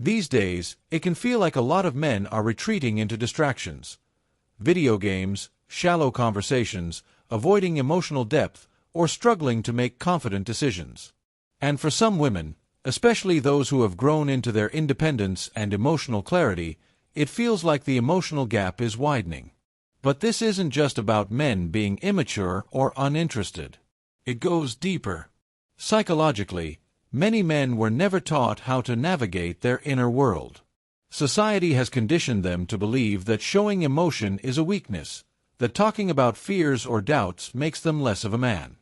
These days, it can feel like a lot of men are retreating into distractions. Video games, shallow conversations, avoiding emotional depth, or struggling to make confident decisions. And for some women, especially those who have grown into their independence and emotional clarity, it feels like the emotional gap is widening. But this isn't just about men being immature or uninterested. It goes deeper. Psychologically, many men were never taught how to navigate their inner world. Society has conditioned them to believe that showing emotion is a weakness, that talking about fears or doubts makes them less of a man.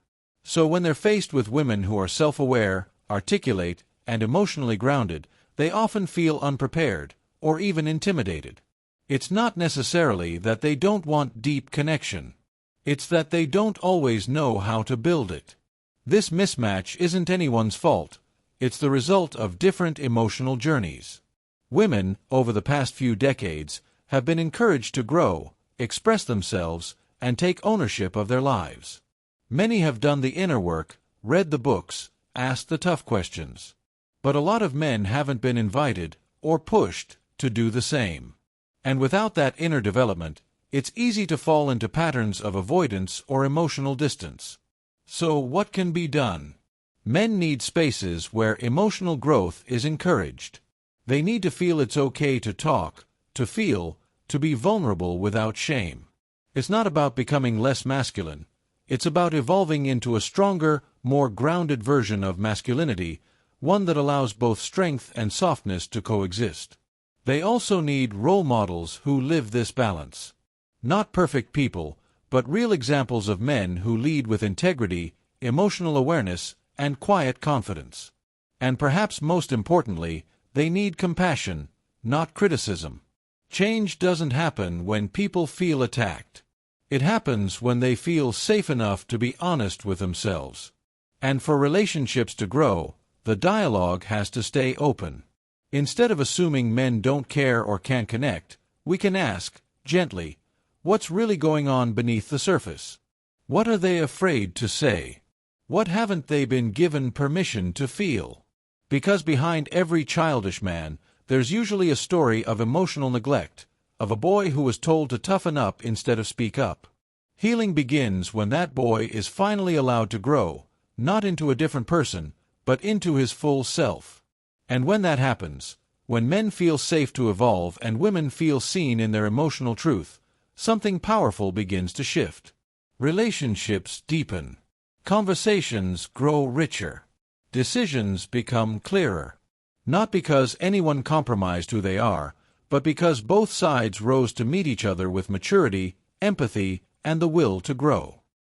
So when they're faced with women who are self-aware, articulate, and emotionally grounded, they often feel unprepared, or even intimidated. It's not necessarily that they don't want deep connection. It's that they don't always know how to build it. This mismatch isn't anyone's fault. It's the result of different emotional journeys. Women, over the past few decades, have been encouraged to grow, express themselves, and take ownership of their lives. Many have done the inner work, read the books, asked the tough questions. But a lot of men haven't been invited, or pushed, to do the same. And without that inner development, it's easy to fall into patterns of avoidance or emotional distance. So what can be done? Men need spaces where emotional growth is encouraged. They need to feel it's okay to talk, to feel, to be vulnerable without shame. It's not about becoming less masculine. It's about evolving into a stronger, more grounded version of masculinity, one that allows both strength and softness to coexist. They also need role models who live this balance. Not perfect people, but real examples of men who lead with integrity, emotional awareness, and quiet confidence. And perhaps most importantly, they need compassion, not criticism. Change doesn't happen when people feel attacked. It happens when they feel safe enough to be honest with themselves. And for relationships to grow, the dialogue has to stay open. Instead of assuming men don't care or can't connect, we can ask, gently, what's really going on beneath the surface? What are they afraid to say? What haven't they been given permission to feel? Because behind every childish man, there's usually a story of emotional neglect, of a boy who was told to toughen up instead of speak up. Healing begins when that boy is finally allowed to grow, not into a different person, but into his full self. And when that happens, when men feel safe to evolve and women feel seen in their emotional truth, something powerful begins to shift. Relationships deepen. Conversations grow richer. Decisions become clearer. Not because anyone compromised who they are, but because both sides rose to meet each other with maturity, empathy, and the will to grow.